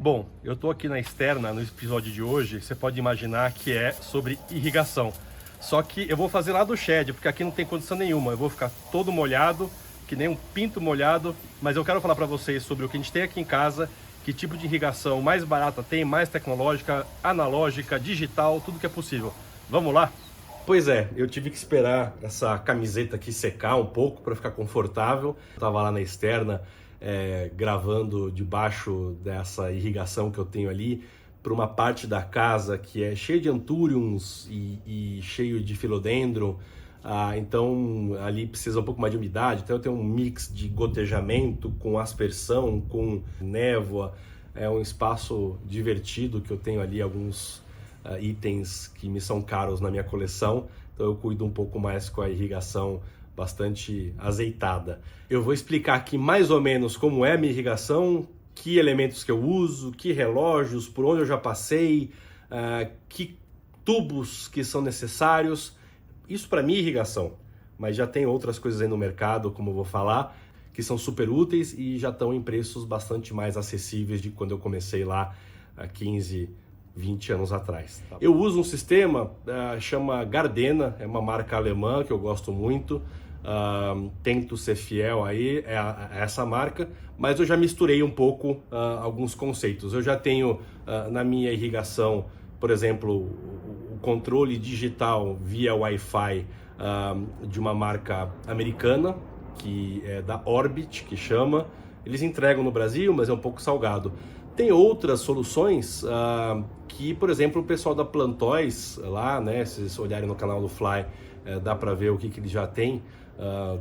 Bom, eu estou aqui na externa no episódio de hoje, você pode imaginar que é sobre irrigação. Só que eu vou fazer lá do shed, porque aqui não tem condição nenhuma, eu vou ficar todo molhado, que nem um pinto molhado, mas eu quero falar para vocês sobre o que a gente tem aqui em casa, que tipo de irrigação mais barata tem, mais tecnológica, analógica, digital, tudo que é possível. Vamos lá? Pois é, eu tive que esperar essa camiseta aqui secar um pouco para ficar confortável. Eu tava lá na externa, gravando debaixo dessa irrigação que eu tenho ali, para uma parte da casa que é cheia de anthuriums e cheio de philodendron. Então ali precisa um pouco mais de umidade, então eu tenho um mix de gotejamento com aspersão, com névoa. É um espaço divertido que eu tenho ali, alguns itens que me são caros na minha coleção, então eu cuido um pouco mais com a irrigação bastante azeitada. Eu vou explicar aqui mais ou menos como é a minha irrigação, que elementos que eu uso, que relógios, por onde eu já passei, que tubos que são necessários. Isso para minha irrigação, mas já tem outras coisas aí no mercado, como eu vou falar, que são super úteis e já estão em preços bastante mais acessíveis de quando eu comecei lá há 15, 20 anos atrás. Eu uso um sistema, chama Gardena, é uma marca alemã que eu gosto muito. Tento ser fiel aí a essa marca, mas eu já misturei um pouco alguns conceitos. Eu já tenho na minha irrigação, por exemplo, o controle digital via Wi-Fi de uma marca americana, que é da Orbit, que chama. Eles entregam no Brasil, mas é um pouco salgado. Tem outras soluções que, por exemplo, o pessoal da Plantoys lá, né, se vocês olharem no canal do Fly, dá para ver o que eles já têm.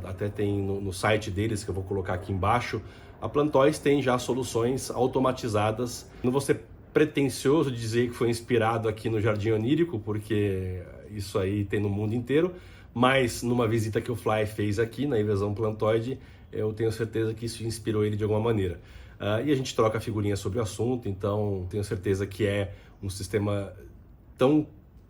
Até tem no site deles, que eu vou colocar aqui embaixo. A Plantoys tem já soluções automatizadas. Não vou ser pretencioso dizer que foi inspirado aqui no Jardim Onírico, porque isso aí tem no mundo inteiro, mas numa visita que o Fly fez aqui na Inversão Plantoid, eu tenho certeza que isso inspirou ele de alguma maneira. E a gente troca figurinhas sobre o assunto, então tenho certeza que é um sistema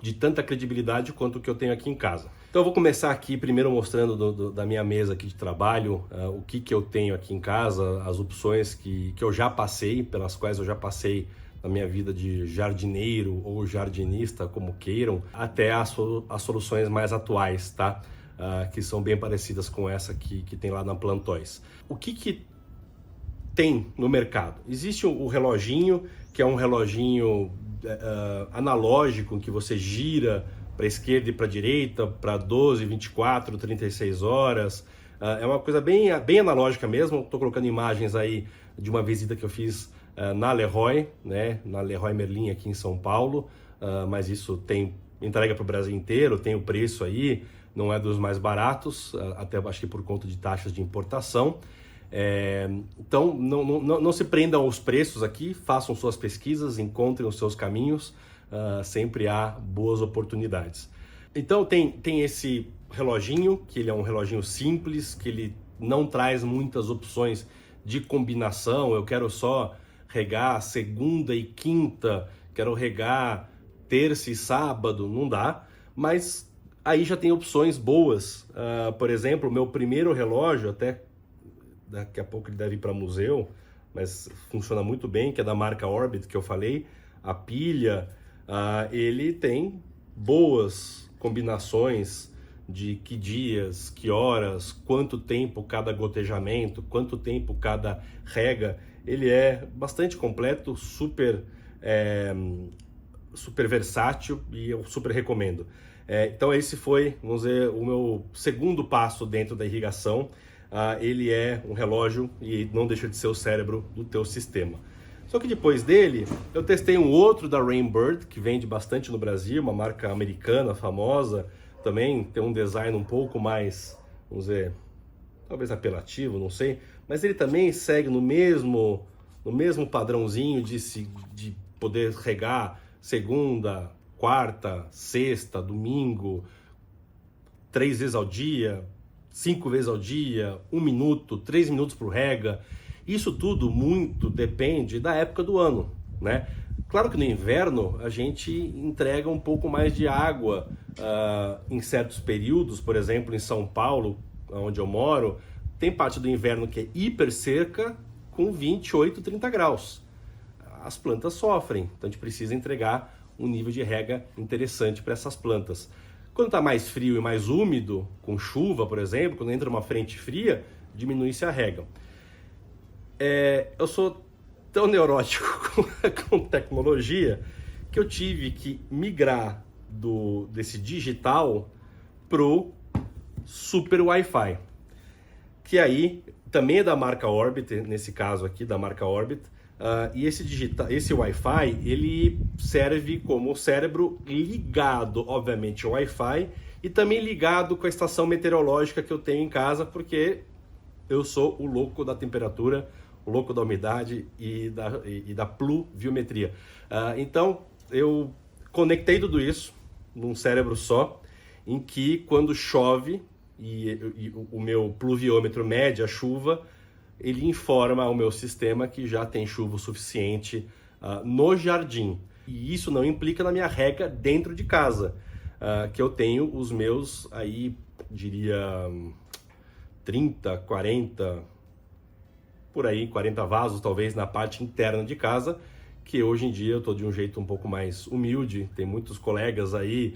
de tanta credibilidade quanto o que eu tenho aqui em casa. Então eu vou começar aqui primeiro mostrando da minha mesa aqui de trabalho, o que eu tenho aqui em casa, as opções que eu já passei, pelas quais eu já passei na minha vida de jardineiro ou jardinista, como queiram, até as soluções mais atuais, tá? Que são bem parecidas com essa que tem lá na Plantoys. O que tem no mercado? Existe o reloginho, que é um reloginho analógico, que você gira para a esquerda e para a direita, para 12, 24, 36 horas. É uma coisa bem analógica mesmo. Estou colocando imagens aí de uma visita que eu fiz na Leroy, né? Na Leroy Merlin aqui em São Paulo. Mas isso tem entrega para o Brasil inteiro, tem o preço aí, não é dos mais baratos, até acho que por conta de taxas de importação. Então não se prendam aos preços aqui, façam suas pesquisas, encontrem os seus caminhos, sempre há boas oportunidades. Então tem esse reloginho, que ele é um reloginho simples, que ele não traz muitas opções de combinação. Eu quero só regar segunda e quinta, quero regar terça e sábado, não dá, mas aí já tem opções boas. Por exemplo, o meu primeiro relógio, até daqui a pouco ele deve ir para museu, mas funciona muito bem, que é da marca Orbit, que eu falei. A pilha, ele tem boas combinações de que dias, que horas, quanto tempo cada gotejamento, quanto tempo cada rega. Ele é bastante completo, super versátil, e eu super recomendo. Então esse foi, vamos dizer, o meu segundo passo dentro da irrigação. Ele é um relógio e não deixa de ser o cérebro do teu sistema. Só que depois dele, eu testei um outro da Rainbird, que vende bastante no Brasil, uma marca americana famosa, também tem um design um pouco mais, vamos dizer, talvez apelativo, não sei, mas ele também segue no mesmo padrãozinho de poder regar segunda, quarta, sexta, domingo, 3 vezes ao dia, 5 vezes ao dia, 1 minuto, 3 minutos por rega. Isso tudo muito depende da época do ano, né? Claro que no inverno a gente entrega um pouco mais de água em certos períodos. Por exemplo, em São Paulo, onde eu moro, tem parte do inverno que é hiper seca com 28, 30 graus. as plantas sofrem. Então a gente precisa entregar um nível de rega interessante para essas plantas. Quando está mais frio e mais úmido, com chuva, por exemplo, quando entra uma frente fria, diminui-se a rega. Eu sou tão neurótico com tecnologia que eu tive que migrar desse digital pro super Wi-Fi, que aí também é da marca Orbit, nesse caso aqui da marca Orbit. E esse Wi-Fi, ele serve como cérebro ligado, obviamente, ao Wi-Fi e também ligado com a estação meteorológica que eu tenho em casa, porque eu sou o louco da temperatura, o louco da umidade e da pluviometria. Então, eu conectei tudo isso num cérebro só, em que quando chove e o meu pluviômetro mede a chuva, ele informa ao meu sistema que já tem chuva o suficiente no jardim. E isso não implica na minha rega dentro de casa, que eu tenho os meus, aí diria 30, 40, por aí, 40 vasos talvez na parte interna de casa, que hoje em dia eu estou de um jeito um pouco mais humilde. Tem muitos colegas aí,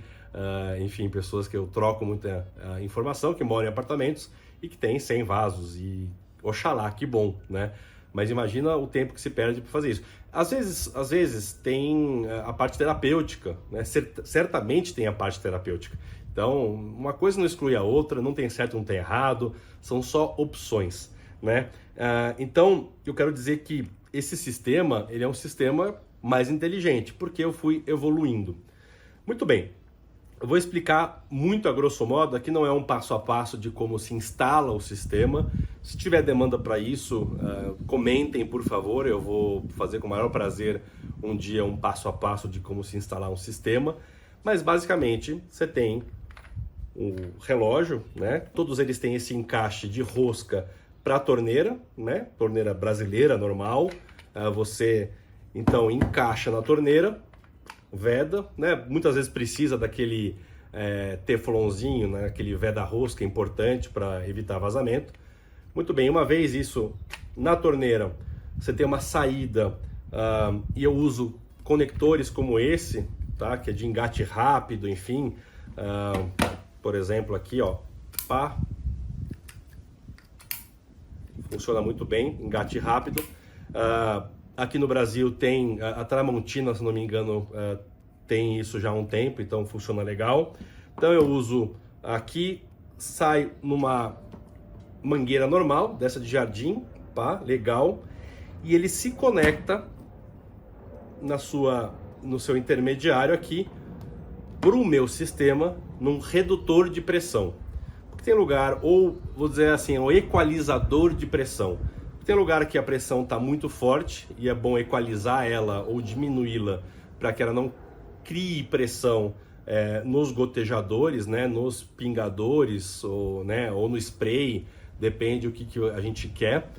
enfim, pessoas que eu troco muita informação, que moram em apartamentos e que tem 100 vasos e oxalá, que bom, né? Mas imagina o tempo que se perde para fazer isso. Às vezes tem a parte terapêutica, né? Certamente tem a parte terapêutica. Então, uma coisa não exclui a outra, não tem certo, não tem errado, são só opções, né? Então, eu quero dizer que esse sistema, ele é um sistema mais inteligente, porque eu fui evoluindo. Muito bem. Eu vou explicar muito a grosso modo, aqui não é um passo a passo de como se instala o sistema. Se tiver demanda para isso, comentem, por favor, eu vou fazer com o maior prazer um dia um passo a passo de como se instalar um sistema. Mas basicamente, você tem o relógio, né? Todos eles têm esse encaixe de rosca para a torneira, né? Torneira brasileira, normal. Você, então, encaixa na torneira, veda, né? Muitas vezes precisa daquele teflonzinho, né? Aquele veda-rosca importante para evitar vazamento. Muito bem, uma vez isso na torneira, você tem uma saída, e eu uso conectores como esse, tá? Que é de engate rápido, enfim. Por exemplo, aqui, ó, pá. Funciona muito bem, engate rápido. Aqui no Brasil tem a Tramontina, se não me engano, tem isso já há um tempo, então funciona legal. Então eu uso aqui, sai numa mangueira normal, dessa de jardim, pá, legal, e ele se conecta no seu intermediário aqui para o meu sistema num redutor de pressão. Tem lugar, ou vou dizer assim, um equalizador de pressão. Tem lugar que a pressão está muito forte e é bom equalizar ela ou diminuí-la para que ela não crie pressão nos gotejadores, né, nos pingadores ou no spray, depende do que a gente quer.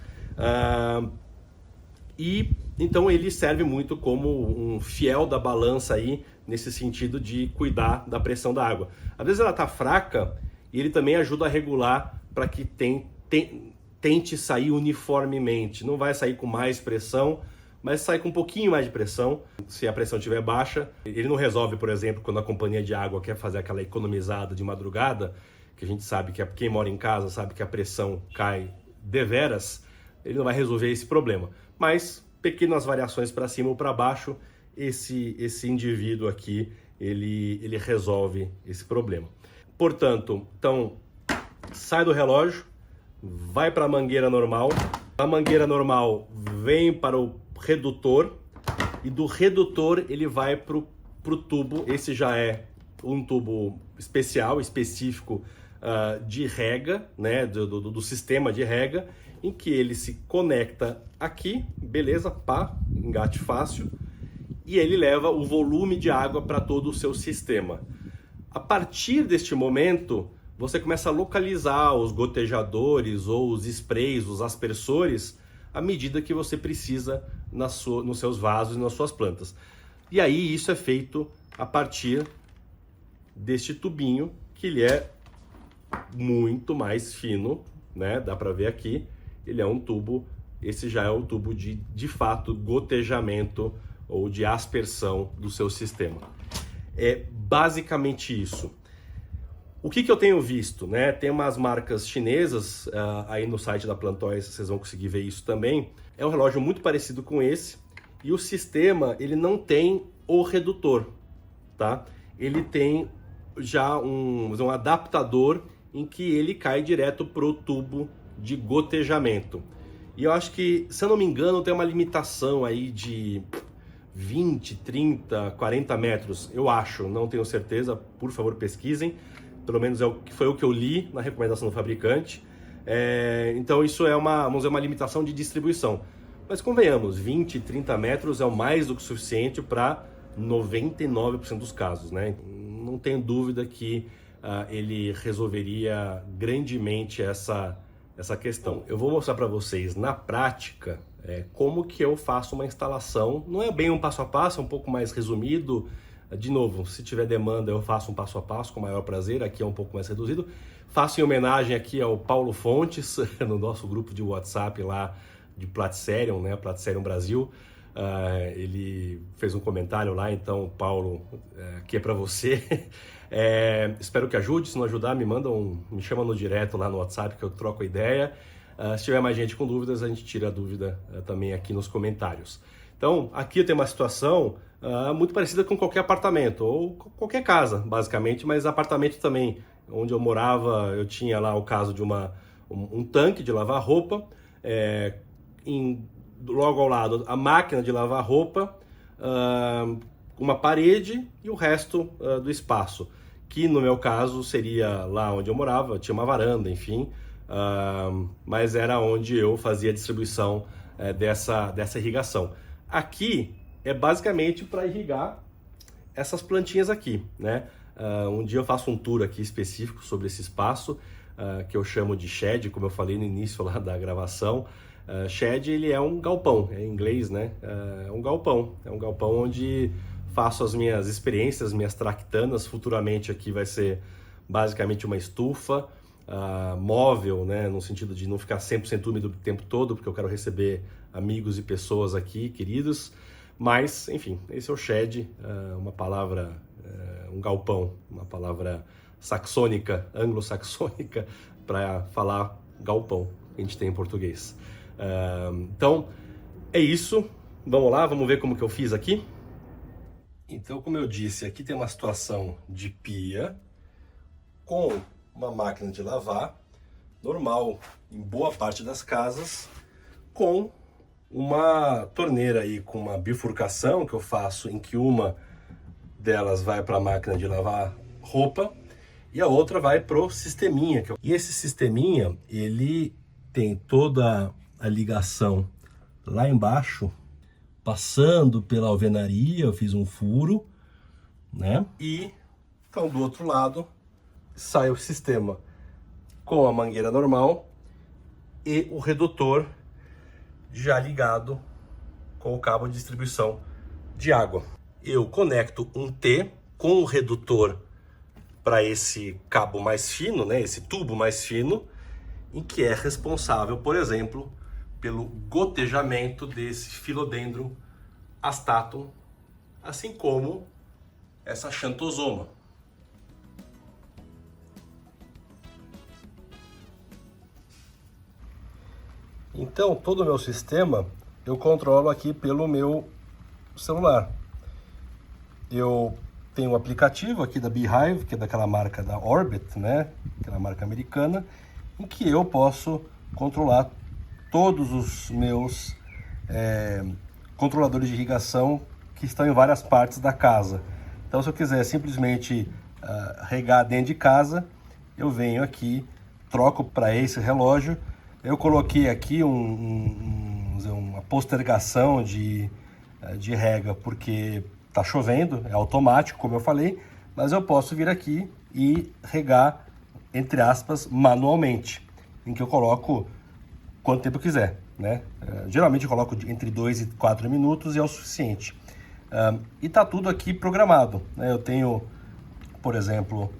E então ele serve muito como um fiel da balança aí, nesse sentido de cuidar da pressão da água. Às vezes ela está fraca e ele também ajuda a regular para que tente sair uniformemente. Não vai sair com mais pressão, mas sai com um pouquinho mais de pressão. Se a pressão estiver baixa, ele não resolve, por exemplo, quando a companhia de água quer fazer aquela economizada de madrugada, que a gente sabe que quem mora em casa sabe que a pressão cai deveras, ele não vai resolver esse problema. Mas pequenas variações para cima ou para baixo, esse indivíduo aqui, ele resolve esse problema. Portanto, então, sai do relógio, vai para a mangueira normal, a mangueira normal vem para o redutor e do redutor ele vai para o tubo. Esse já é um tubo específico de rega, né, do sistema de rega, em que ele se conecta aqui, beleza, pá, engate fácil, e ele leva o volume de água para todo o seu sistema. A partir deste momento, você começa a localizar os gotejadores ou os sprays, os aspersores, à medida que você precisa nos seus vasos e nas suas plantas. E aí isso é feito a partir deste tubinho, que ele é muito mais fino, né? Dá para ver aqui, ele é um tubo esse já é o tubo de fato, gotejamento ou de aspersão do seu sistema. É basicamente isso. O que eu tenho visto, né? Tem umas marcas chinesas, aí no site da Plantoys vocês vão conseguir ver isso também. É um relógio muito parecido com esse, e o sistema, ele não tem o redutor, tá? Ele tem já um adaptador em que ele cai direto pro tubo de gotejamento. E eu acho que, se eu não me engano, tem uma limitação aí de 20, 30, 40 metros, eu acho, não tenho certeza, por favor pesquisem, pelo menos foi o que eu li na recomendação do fabricante. Então isso é vamos dizer, uma limitação de distribuição. Mas convenhamos, 20, 30 metros é o mais do que suficiente para 99% dos casos, né? Não tenho dúvida que ele resolveria grandemente essa questão. Eu vou mostrar para vocês na prática como que eu faço uma instalação. Não é bem um passo a passo, é um pouco mais resumido. De novo, se tiver demanda eu faço um passo a passo com o maior prazer, aqui é um pouco mais reduzido. Faço em homenagem aqui ao Paulo Fontes, no nosso grupo de WhatsApp lá de Platserion, né? Platserion Brasil. Ele fez um comentário lá, então Paulo, aqui é para você. Espero que ajude, se não ajudar me chama no direto lá no WhatsApp que eu troco a ideia. Se tiver mais gente com dúvidas, a gente tira a dúvida também aqui nos comentários. Então, aqui eu tenho uma situação muito parecida com qualquer apartamento, ou qualquer casa, basicamente, mas apartamento também, onde eu morava, eu tinha lá o caso de um tanque de lavar roupa, logo ao lado a máquina de lavar roupa, uma parede e o resto do espaço, que no meu caso seria lá onde eu morava, tinha uma varanda, enfim, mas era onde eu fazia a distribuição dessa irrigação. Aqui é basicamente para irrigar essas plantinhas aqui, né? Um dia eu faço um tour aqui específico sobre esse espaço, que eu chamo de shed, como eu falei no início lá da gravação. Shed, ele é um galpão, é em inglês, né? É um galpão onde faço as minhas experiências, minhas tractanas. Futuramente aqui vai ser basicamente uma estufa móvel, né? No sentido de não ficar 100% úmido o tempo todo, porque eu quero receber amigos e pessoas aqui, queridos. Mas, enfim, esse é o shed, uma palavra, um galpão, uma palavra saxônica, anglo-saxônica, para falar galpão, que a gente tem em português. Então, é isso. Vamos lá, vamos ver como que eu fiz aqui. Então, como eu disse, aqui tem uma situação de pia com uma máquina de lavar, normal em boa parte das casas, com uma torneira aí com uma bifurcação que eu faço, em que uma delas vai para a máquina de lavar roupa e a outra vai pro sisteminha. E esse sisteminha, ele tem toda a ligação lá embaixo, passando pela alvenaria, eu fiz um furo, né? E então do outro lado sai o sistema com a mangueira normal e o redutor já ligado com o cabo de distribuição de água. Eu conecto um T com o redutor para esse cabo mais fino, né, esse tubo mais fino, em que é responsável, por exemplo, pelo gotejamento desse Philodendron astatum, assim como essa Xanthosoma. Então, todo o meu sistema eu controlo aqui pelo meu celular. Eu tenho um aplicativo aqui da Beehive, que é daquela marca da Orbit, né? Aquela marca americana, em que eu posso controlar todos os meus controladores de irrigação que estão em várias partes da casa. Então, se eu quiser simplesmente regar dentro de casa, eu venho aqui, troco para esse relógio. Eu coloquei aqui uma postergação de rega, porque está chovendo, é automático, como eu falei, mas eu posso vir aqui e regar, entre aspas, manualmente, em que eu coloco quanto tempo eu quiser, né? Geralmente eu coloco entre 2 e 4 minutos e é o suficiente. E está tudo aqui programado, né? Eu tenho, por exemplo,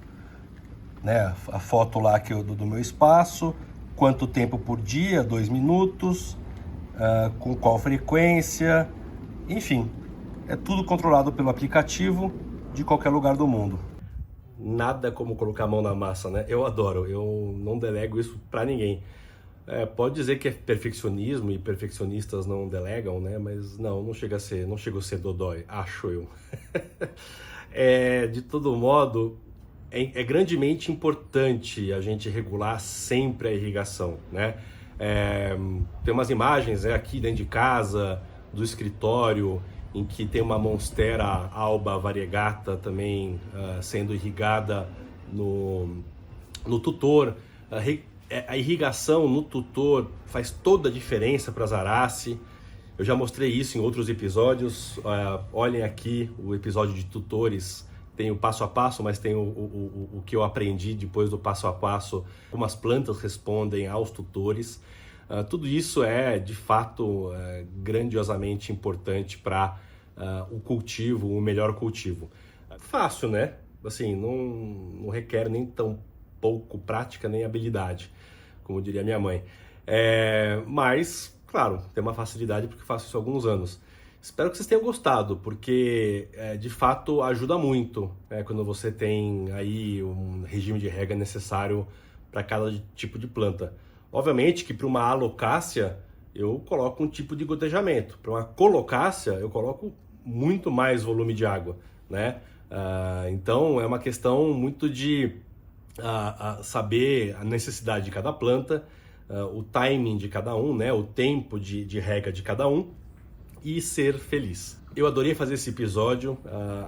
né, a foto lá do meu espaço, quanto tempo por dia, 2 minutos, com qual frequência, enfim, é tudo controlado pelo aplicativo de qualquer lugar do mundo. Nada como colocar a mão na massa, né? Eu adoro, eu não delego isso para ninguém. Pode dizer que é perfeccionismo e perfeccionistas não delegam, né? Mas não chega a ser dodói, acho eu. De todo modo, é grandemente importante a gente regular sempre a irrigação, né? Tem umas imagens aqui dentro de casa, do escritório, em que tem uma Monstera alba variegata também sendo irrigada no tutor. A irrigação no tutor faz toda a diferença para as arace. Eu já mostrei isso em outros episódios. Olhem aqui o episódio de tutores. Tem o passo a passo, mas tem o que eu aprendi depois do passo a passo, como as plantas respondem aos tutores. Tudo isso é, de fato, grandiosamente importante para o cultivo, o melhor cultivo. Fácil, né? Assim, não requer nem tão pouco prática nem habilidade, como diria minha mãe. Mas, claro, tem uma facilidade porque faço isso há alguns anos. Espero que vocês tenham gostado, porque de fato ajuda muito quando você tem aí um regime de rega necessário para cada tipo de planta. Obviamente que para uma alocácea eu coloco um tipo de gotejamento, para uma colocácea eu coloco muito mais volume de água, né? Então é uma questão muito de saber a necessidade de cada planta, o timing de cada um, né? O tempo de rega de cada um, e ser feliz. Eu adorei fazer esse episódio,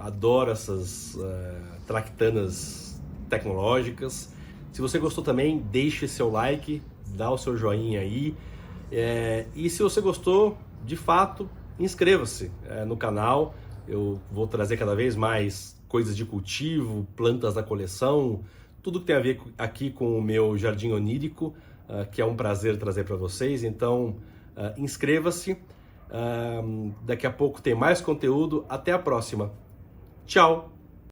adoro essas tractanas tecnológicas. Se você gostou também, deixe seu like, dá o seu joinha aí. E se você gostou, de fato, inscreva-se no canal. Eu vou trazer cada vez mais coisas de cultivo, plantas da coleção, tudo que tem a ver aqui com o meu jardim onírico, que é um prazer trazer para vocês. Então, inscreva-se. Daqui a pouco tem mais conteúdo. Até a próxima. Tchau!